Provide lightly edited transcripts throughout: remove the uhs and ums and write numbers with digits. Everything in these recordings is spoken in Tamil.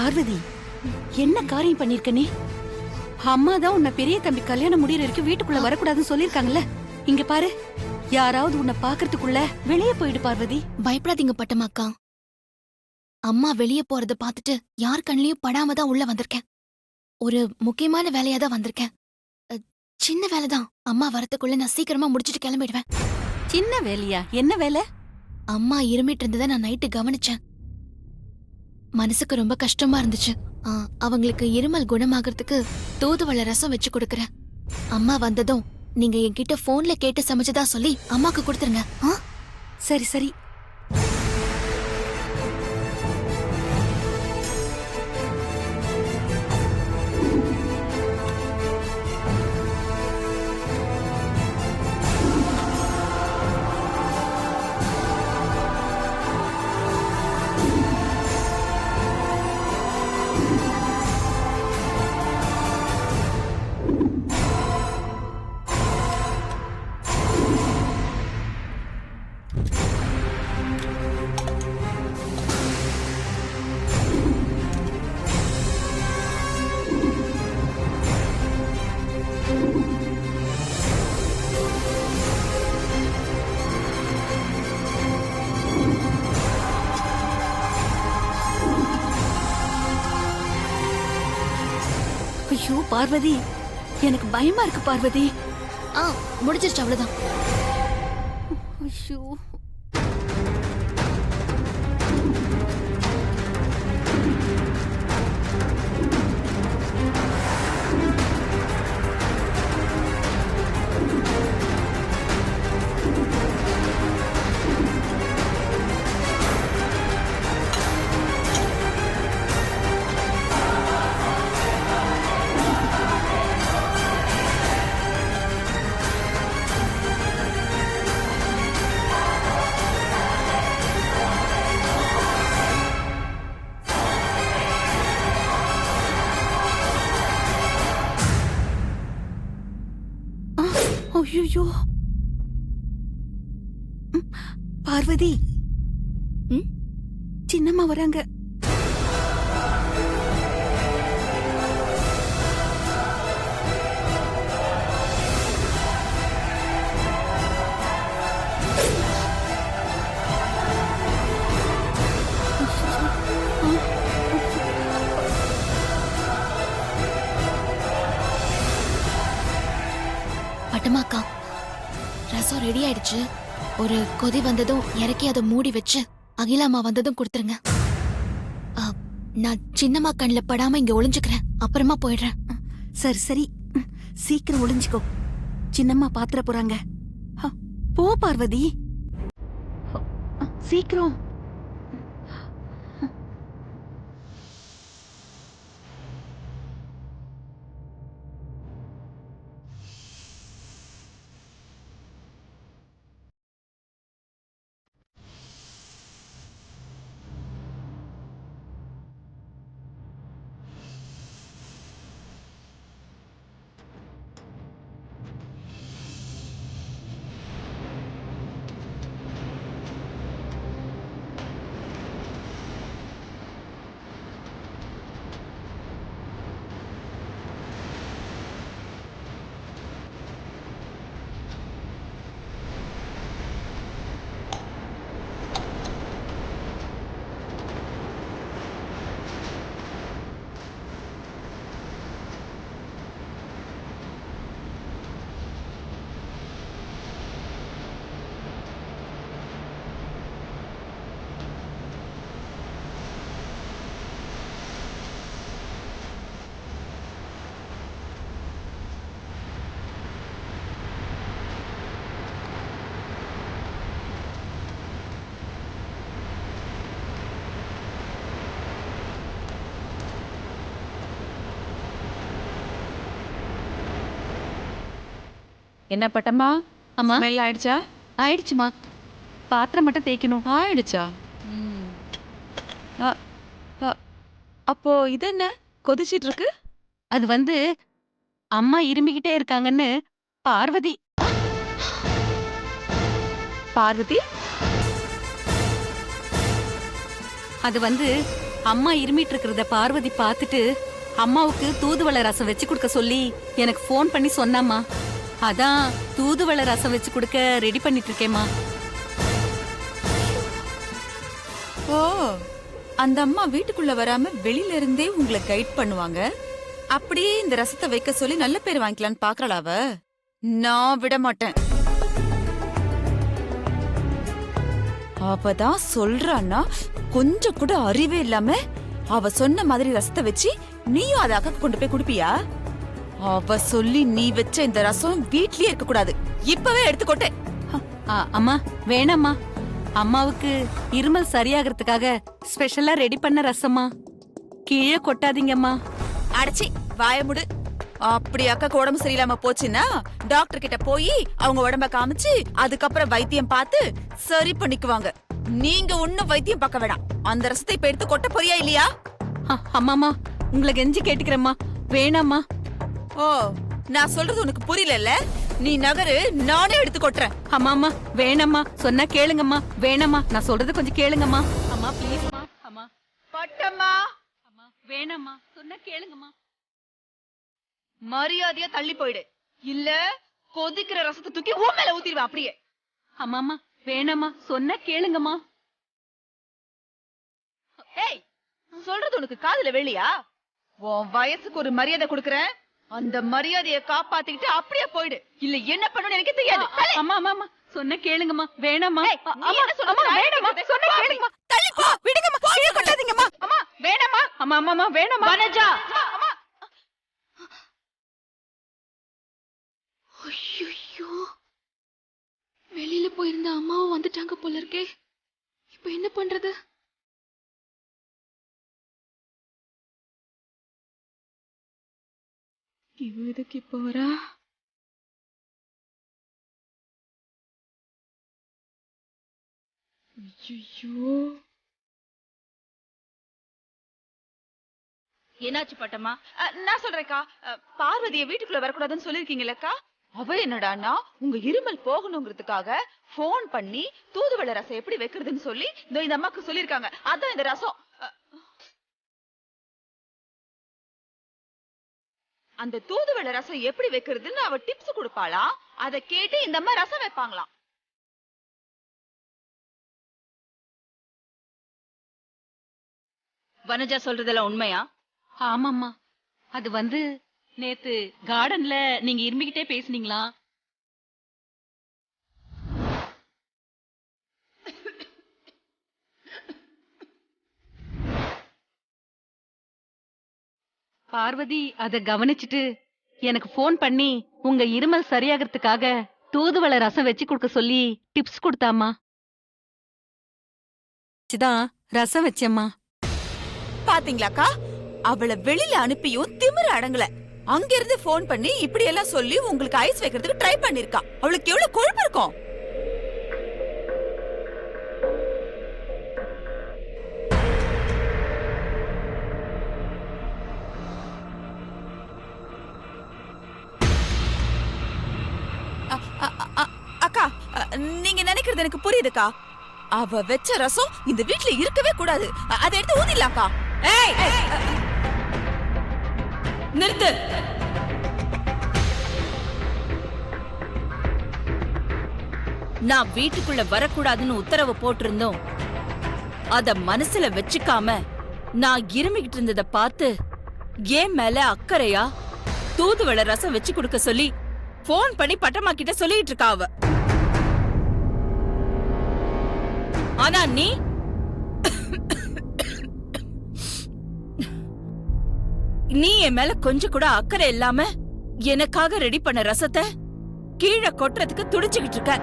பார்வதி, என்ன காரியம் பண்ணிருக்க நீ? அம்மா தான் உன்னை பெரிய தம்பி கல்யாணம் முடியற வரைக்கும் வீட்டுக்குள்ள வரக்கூடாதுன்னு சொல்லிருக்காங்கல்ல. இங்க பாரு, யாராவது உன்னை பாக்குறதுக்குள்ள வெளியே போயிடு பார்வதி. பயப்படாதீங்க பட்டமாக்கா. அம்மா வெளியே போறத பாத்துட்டு யார் கண்ணிலயும் படாம தான் உள்ள வந்திருக்கேன். ஒரு முக்கியமான வேலையா தான் வந்திருக்கேன். சின்ன வேலைதான். அம்மா வரத்துக்குள்ள நான் சீக்கிரமா முடிச்சிட்டு கிளம்பிடுவேன். சின்ன வேலையா? என்ன வேலை? அம்மா இருமிட்டு இருந்ததை நான் நைட்டு கவனிச்சேன். மனசுக்கு ரொம்ப கஷ்டமா இருந்துச்சு. அவங்களுக்கு இருமல் குணமாகறதுக்கு தூதுவளை ரசம் வச்சு கொடுக்கறேன். அம்மா வந்ததும் நீங்க என்கிட்ட போன்ல கேட்டு சமைச்சதா சொல்லி அம்மாக்கு கொடுத்துருங்க. சரி சரி. ஐயோ பார்வதி, எனக்கு பயமா இருக்கு பார்வதி. முடிஞ்சிருச்சு, அவ்வளவுதான். ஐயோ. ஐயோ பார்வதி, சின்னம்மா வராங்க. பட்டமாக்கா, ரசம் ரெடி ஆயிடுச்சு. ஒரு கொதி வந்ததும் இறக்கி அதை மூடி வச்சு அகிலாமா வந்ததும் கொடுத்துருங்க. நான் சின்னம்மா கண்ணில் படாம இங்க ஒளிஞ்சுக்கிறேன். அப்புறமா போயிடுறேன். சரி சரி, சீக்கிரம் ஒளிஞ்சுக்கோ. சின்னம்மா பாத்திர போறாங்க. போ பார்வதி, சீக்கிரம். என்ன பட்டம்மா? அம்மா, ஸ்மெல் ஆயிடுச்சா? ஆயிடுச்சுமா. பாத்திரம் மட்டும் தேய்க்கணும். ஆயிடுச்சா? அப்போ இது என்ன கொதிச்சிட்டு இருக்கு? அது வந்து அம்மா இருமிக்கிட்டே இருக்காங்கன்னு பார்வதி. பார்வதி, அது வந்து அம்மா இருமிட்டு இருக்கிறத பார்வதி பார்த்துட்டு அம்மாவுக்கு தூதுவளை ரசம் வச்சு கொடுக்க சொல்லி எனக்கு ஃபோன் பண்ணி சொன்னாம்மா. அதான் தூதுவளை ரசம் வச்சு கொடுக்க ரெடி பண்ணிட்டு இருக்கேம்மா. ஓ, அந்த அம்மா வீட்டுக்குள்ள வராம வெளியில இருந்தே உங்களை கைட் பண்ணுவாங்க. அப்படியே இந்த ரசத்தை வைக்க சொல்லி நல்ல பேர் வாங்கிக்கலான்னு பாக்குறாளா அவ? நான் விட மாட்டேன். அவதான் சொல்றான்னா கொஞ்சம் கூட அறிவே இல்லாம அவ சொன்ன மாதிரி ரசத்தை வச்சு நீயும் அதை அக்கா கொண்டு போய் குடுப்பியா? அவ சொல்லி நீ வச்ச இந்த ரசம் வீட்லயே இருக்க கூடாது. இப்பவே எடுத்துக்கோட்டே. அம்மா வேணாம்மா. அம்மாவுக்கு இருமல் சரியாகிறதுக்காக ஸ்பெஷலா ரெடி பண்ண ரசமா. கீழே கொட்டாதீங்கம்மா. அடச்சி வாய முடு. அப்படி அக்காக்கு உடம்பு சரியில்லாம போச்சுன்னா டாக்டர் கிட்ட போய் அவங்க உடம்ப காமிச்சு அதுக்கப்புறம் வைத்தியம் பார்த்து சரி பண்ணிக்குவாங்க. நீங்க ஒண்ணும் வைத்தியம் பார்க்க வேணாம். அந்த ரசத்தை இப்ப எடுத்து கொட்ட போறியா இல்லையா? அம்மாமா உங்களை கெஞ்சி கேட்டுக்கிறேம்மா. வேணாம்மா. ஓ, நான் சொல்றது உனக்கு புரியல. நீ நகரு, நானே எடுத்து கொட்டுறேன். அம்மாமா வேணாம்மா. சொன்னா கேளுங்கம்மா. வேணாம்மா, நான் சொல்றது கொஞ்சம் கேளுங்கம்மா. அம்மா ப்ளீஸ்மா. அம்மா பட்டம்மா, அம்மா வேணாம்மா. சொன்னா கேளுங்கம்மா. மரியாதையா தள்ளி போயிடு. இல்ல கொதிக்கிற ரசத்தை தூக்கி உன் மேல ஊத்திடுவேன் அப்படியே. அம்மாமா வேணாம்மா. சொன்னா கேளுங்கம்மா. ஏய், சொல்றது உனக்கு காதுல வெளியா? உன் வயசுக்கு ஒரு மரியாதை கொடுக்கறேன். அந்த மரியாதைய காப்பாத்திக்கிட்டு அப்படியே போயிடு. இல்ல என்ன பண்ணணும்னு எனக்கு தெரியாது. அம்மா அம்மா சொன்ன கேளுங்கம்மா. வேணாம்மா. வேணாமா, சொன்னா கேளுங்கம்மா. தள்ளி போ, விடுங்கம்மா. கீழே கொட்டாதீங்கம்மா. அம்மா வேணாமா. அம்மா அம்மா வேணாம்மா. வனஜா, அம்மா. ஐயோ, வெளியில போயிருந்த அம்மாவும் வந்துட்டாங்க போல இருக்கே. இப்ப என்ன பண்றது? இவ எதுக்கு இப்ப வரா? ஐயோ, என்னாச்சு பட்டம்மா? நான் சொல்றேன்க்கா, பார்வதிய வீட்டுக்குள்ள வரக்கூடாதுன்னு சொல்லிருக்கீங்களக்கா. அவ என்னடான்னா உங்க இருமல் போகணுங்கிறதுக்காக போன் பண்ணி தூதுவளை ரசம் எப்படி வைக்கிறதுன்னு சொல்லி இந்த அம்மாக்கு சொல்லிருக்காங்க. அதான் இந்த ரசம். அந்த தூதுவளை ரசம் எப்படி வைக்கிறதுன்னு அவ டிப்ஸ் கொடுப்பாளாம். அதை கேட்டு இந்த அம்மா ரசம் வைப்பாங்களாம். வனஜா சொல்றதெல்லாம் உண்மையா? ஆமாம்மா. அது நேத்து கார்டன்ல நீங்க இருமிக்கிட்டே பேசுனீங்களா? பார்வதி அத கவனிச்சுட்டு எனக்கு போன் பண்ணி உங்க இருமல் சரியாகிறதுக்காக தூதுவளை ரசம் வச்சு கொடுக்க சொல்லி டிப்ஸ் கொடுத்தாமா. ரசம் வச்சேம்மா. பாத்தீங்களாக்கா, அவளை வெளியில அனுப்பியும் திமிர அடங்கல. அங்க இருந்து போன் பண்ணி இப்படி எல்லாம் சொல்லி உங்களுக்கு ஐஸ் வைக்கிறதுக்கு ட்ரை பண்ணிருக்கா. அவளுக்கு எவ்வளவு கொழுப்பு இருக்கும். அக்கா, நீங்க நினைக்கிறது எனக்கு புரியுதுக்கா. அவ வெச்ச ரசம் இந்த வீட்ல இருக்கவே கூடாது. அதை எடுத்து ஊத்திடலாம்க்கா. ஏய், நிறுத்து. நான் வீட்டுக்குள்ள வரக்கூடாதுன்னு உத்தரவு போட்டிருந்தோம். அத மனசுல வச்சுக்காம நான் இருமிக்கிட்டு இருந்தத பார்த்து ஏன் மேல அக்கறையா தூதுவளை ரசம் வச்சு கொடுக்க சொல்லி போன் பண்ணி பட்டம்மா கிட்ட சொல்லிட்டு இருக்கா அவ. ஆனா நீ என் மேல கொஞ்சம் கூட அக்கறை இல்லாம எனக்காக ரெடி பண்ண ரசத்தை கீழே கொட்டுறதுக்கு துடிச்சுக்கிட்டு இருக்க.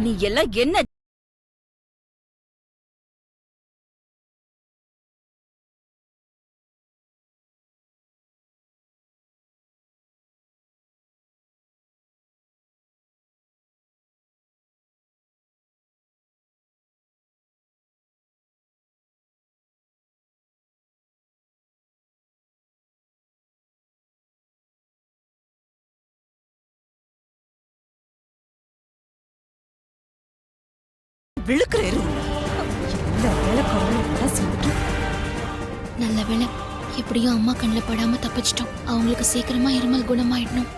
நீ எல்லாம் என்ன? விழுக்கிற இந்த வேலைக்காரங்க சேர்ந்துட்டு நல்ல வேளை எப்படியும் அம்மா கண்ணில் படாம தப்பிச்சிட்டோம். அவங்களுக்கு சீக்கிரமா இருமல் குணமாயிடணும்.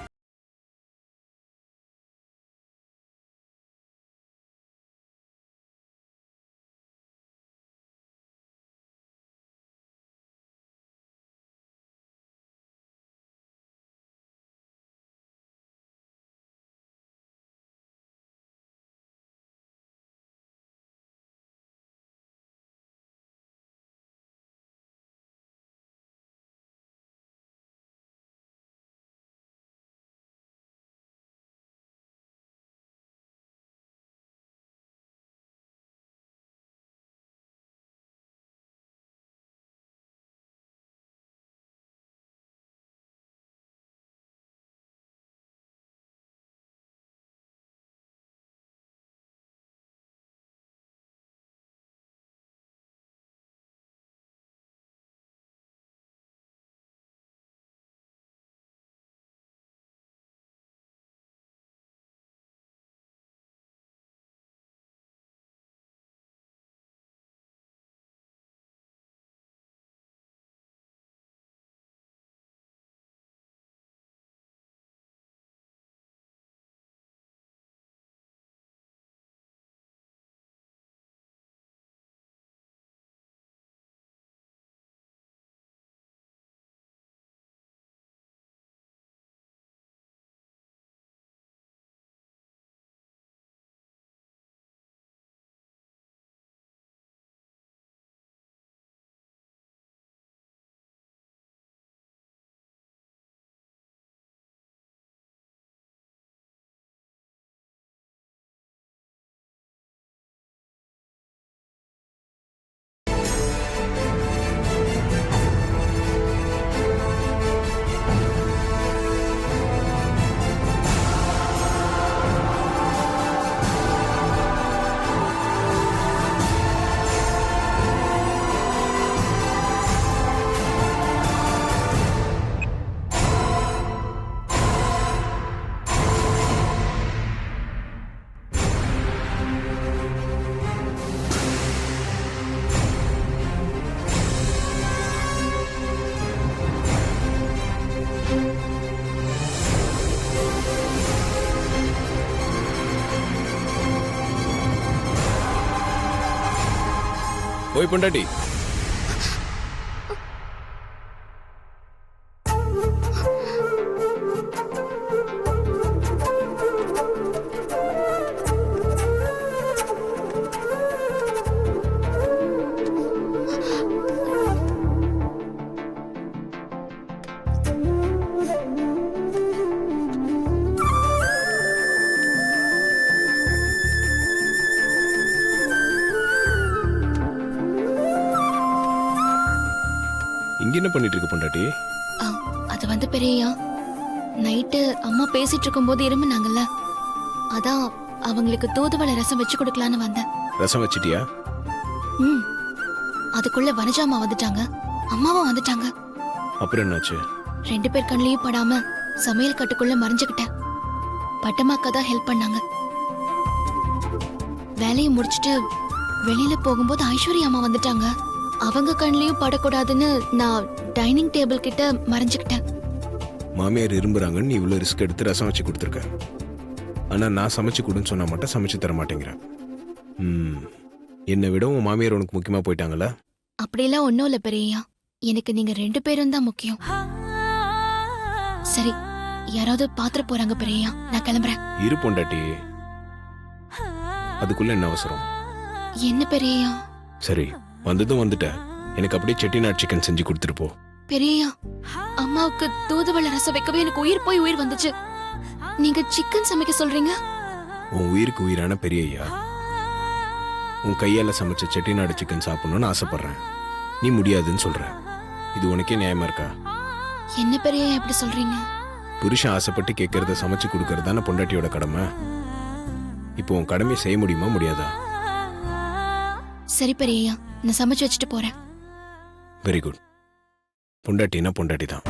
ஓய் பொண்டாட்டி, இங்க என்ன பண்ணிட்டு இருக்க பொண்டாட்டி? அது வந்து பெரியயா, நைட்டு அம்மா பேசிட்டு இருக்கும்போது இருமுனாங்கல்ல, அதான் அவங்களுக்கு தூதுவளை ரசம் வச்சு கொடுக்கலான்னு வந்தேன். ரசம் வச்சிட்டியா? ம், அதுக்குள்ள வனஜாமா வந்துட்டாங்க, அம்மாவும் வந்துட்டாங்க. அப்புறம் என்னாச்சு? 2 பேர் கண்ணிலையும் படாம சமையல் கட்டுக்குள்ள மறைஞ்சுக்கிட்டேன். பட்டமாக்கா தான் ஹெல்ப் பண்ணாங்க. வேலையை முடிச்சிட்டு வெளியில போகும்போது ஐஸ்வர்யா அம்மா வந்துட்டாங்க. அவங்க கண்ணிலையும் படக்கூடாதுன்னு நான் டைனிங் டேபிள் கிட்ட மறைஞ்சுக்கிட்டேன். மாமியார் இரும்புறாங்கன்னு நீ இவ்வளவு ரிஸ்க் எடுத்து ரசம் வச்சு கொடுத்துருக்க. ஆனா நான் சமைச்சு கொடுன்னு சொன்னா மட்டும் சமைச்சு தர மாட்டேங்கிறேன். என்னை விட உன் மாமியார் உனக்கு முக்கியமா போயிட்டாங்களா? அப்படியெல்லாம் ஒன்றும் இல்லை பெரியயா, எனக்கு நீங்க 2 பேரும் தான் முக்கியம். சரி, யாராவது பாத்திர போறாங்க பெரியயா, நான் கிளம்புறேன். இரு பொண்டாட்டி, அதுக்குள்ள என்ன அவசரம்? என்ன பெரியயா? சரி, வந்ததும் வந்துட்டேன். எனக்கு அப்படியே செட்டிநாட் சிக்கன் செஞ்சு கொடுத்துட்டு போ. பெரியயா, அம்மாவுக்கு தூதுவளை ரசம் வைக்கவே எனக்கு உயிர் போய் உயிர் வந்துச்சு. நீங்க சிக்கன் சமைக்க சொல்றீங்க? உன் உயிருக்கு உயிரான பெரியய்யா, உன் கையால சமைச்ச செட்டிநாடு சிக்கன் சாப்பிடணும்னு ஆசைப்படுறேன். நீ முடியாதுன்னு சொல்ற. இது உனக்கே நியாயமா இருக்கா? என்ன பெரியயா எப்படி சொல்றீங்க? புருஷன் ஆசைப்பட்டு கேட்கறத சமைச்சு கொடுக்கறது தானே பொண்டாட்டியோட கடமை. இப்போ உன் கடமையை செய்ய முடியுமா முடியாதா? சரி பெரியயா, நான் சமைச்சு வச்சுட்டு போறேன். Very good. பொண்டாட்டினா பொண்டாட்டி தான்.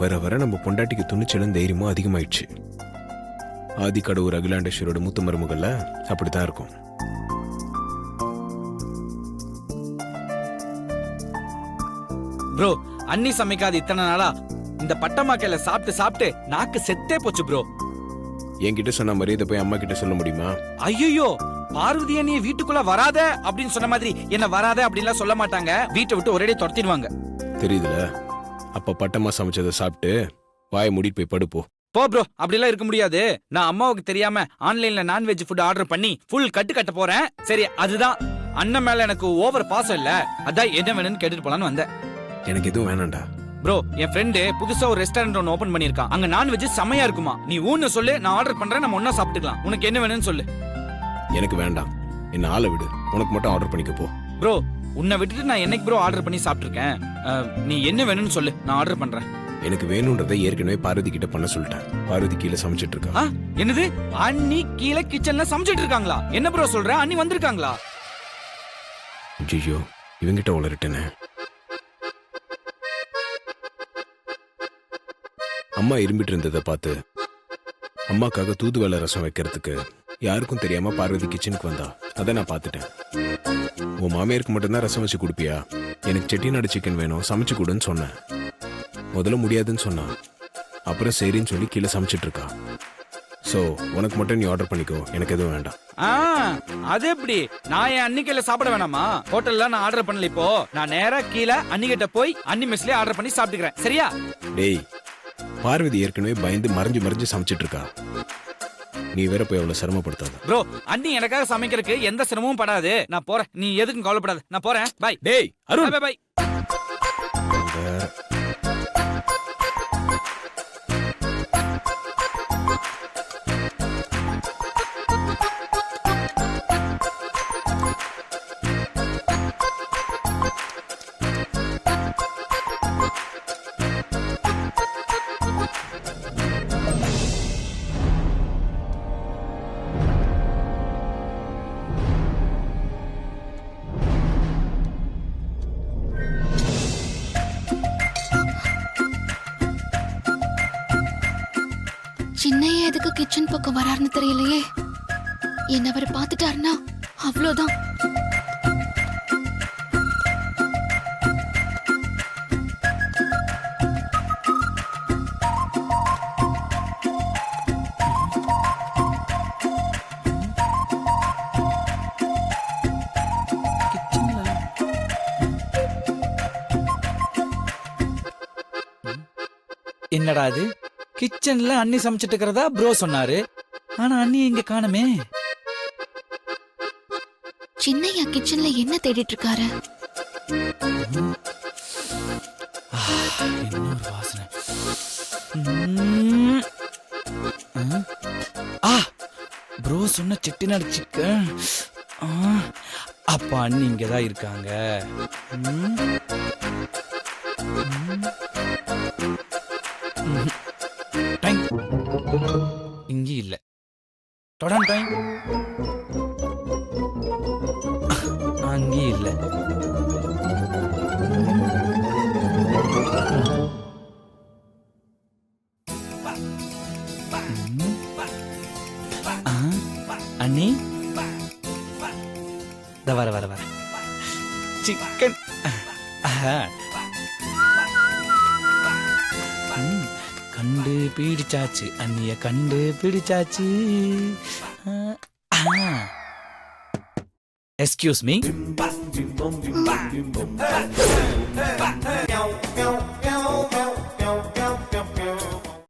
வர வர நம்ம பொண்டாட்டிக்கு துணிச்சலும் தைரியமும் அதிகமாயிடுச்சு. ஆதிக்கடவுர் அகிலாண்டேஸ்வரோட மூத்த மருமகள்ல அப்படித்தான் இருக்கும். ப்ரோ அண்ணி சமைக்காது இத்தனை நாளா இந்த பட்டமாக்கையில சாப்பிட்டு சாப்பிட்டு நாக்கு செத்தே போச்சு ப்ரோ. என்கிட்ட சொன்ன மரியாதை போய் அம்மா கிட்ட சொல்ல முடியுமா? ஐயோ பார்வதி அண்ணிய வீட்டுக்குள்ள வராத அப்படின்னு சொன்ன மாதிரி என்ன வராத அப்படின்லாம் சொல்ல மாட்டாங்க. வீட்டை விட்டு ஒரேடி துரத்திடுவாங்க. தெரியுதுல, அப்ப பட்டமா சமைச்சதை சாப்பிட்டு வாயை மூடிட்டு போய் படுப்போ. போ ப்ரோ, அப்படிலாம் இருக்க முடியாது. நான் அம்மாவுக்கு தெரியாம ஆன்லைன்ல நான்வெஜ் ஃபுட் ஆர்டர் பண்ணி ஃபுல் கட்ட போறேன். சரி, அதுதான் அண்ணன் மேல எனக்கு ஓவர் பாசம் இல்ல, அதான் என்ன வேணும்னு கேட்டுட்டு போலான்னு வந்தேன். எனக்கு எதுவும் வேணாம்டா. ப்ரோ, என் ஃப்ரெண்டு புதுசா ஒரு ரெஸ்டாரண்ட் ஒன்னு ஓபன் பண்ணிருக்கான். அங்க நான்வெஜ் செமையா இருக்குமா. நீ ஊன்னு சொல்லு, நான் ஆர்டர் பண்றேன், நம்ம ஒண்ணா சாப்பிட்டுக்கலாம். உனக்கு என்ன வேணும்னு சொல்லு. எனக்கு வேண்டாம், என்ன ஆளை விடு. உனக்கு மட்டும் ஆர்டர் பண்ணிக்க போ. ப்ரோ, உன்னை விட்டுட்டு நான் என்னைக்கு ப்ரோ ஆர்டர் பண்ணி சாப்பிட்டுருக்கேன். நீ என்ன வேணும்னு சொல்லு, நான் ஆர்டர் பண்றேன். எனக்கு வேணும்ன்றதை ஏற்கனவே பார்வதி கிட்ட பண்ண சொல்லிட்டேன். பார்வதி கீழே சமைச்சிட்டு இருக்கா. என்னது, அண்ணி கீழே கிச்சன்ல சமைச்சிட்டு இருக்காங்களா? என்ன ப்ரோ சொல்ற, அண்ணி வந்திருக்காங்களா? ஐயோ, இவங்கிட்ட உளறிட்டேனே. அம்மா இரும்பிட்டு இருந்ததை பார்த்து அம்மாக்காக தூதுவளை ரசம் வைக்கிறதுக்கு யாருக்கும் தெரியாம பார்வதி கிச்சனுக்கு வந்தா. அதை நான் பார்த்துட்டேன். உன் மாமியாருக்கு மட்டும்தான் ரசம் வச்சு கொடுப்பியா? எனக்கு செட்டிநாடு சிக்கன் வேணும், சமைச்சு கொடுன்னு சொன்னேன். முதல்ல முடியாதுன்னு சொன்னா, அப்புறம் சரின்னு சொல்லி கீழே சமைச்சிட்டு இருக்கா. சோ உனக்கு மட்டும் நீ ஆர்டர் பண்ணிக்கோ, எனக்கு எதுவும் வேண்டாம். அது எப்படி? நான் என் அன்னிக்கையில சாப்பிட வேணாமா? ஹோட்டல்ல நான் ஆர்டர் பண்ணல. இப்போ நான் நேரா கீழே அன்னிக்கிட்ட போய் அன்னி மெஸ்லயே ஆர்டர் பண்ணி சாப்பிட்டுக்கிறேன். சரியா? டேய், பார்வதி ஏற்கனவே பயந்து மறைஞ்சு சமைச்சிட்டு இருக்கா. நீ வேற போய் அவ்வளவு சிரமப்படுத்தாத. ப்ரோ, அண்ணி எனக்காக சமைக்கிறதுக்கு எந்த சிரமமும் படாது. நான் போறேன், நீ எதுக்கும் கவலைப்படாத. நான் போறேன், பை. டேய் அருண், பை பை. சின்னையா எதுக்கு கிச்சன் பக்கம் வராருன்னு தெரியலையே. என்ன அவர் பார்த்துட்டாருன்னா அவ்வளோதான். என்னடா அது, கிச்சன்ல அண்ணி சமைச்சிட்டு இருக்கிறதா ப்ரோ சொன்னாரு. ஆனா அண்ணி இங்க காணுமே. சின்னையா கிச்சன்ல என்ன தேடிட்டு இருக்காரு? இன்னொரு வாசனை. ப்ரோ சொன்ன செட்டிநாடு சிக்கன். அப்ப அண்ணி இங்கதான் இருக்காங்க. இங்க இல்ல. தொடன் டைம் அங்கே இல்ல. அண்ணி வர சிக்கன். கண்டு பிடிச்சாச்சு, அண்ணிய கண்டு பிடிச்சாச்சு. Excuse me.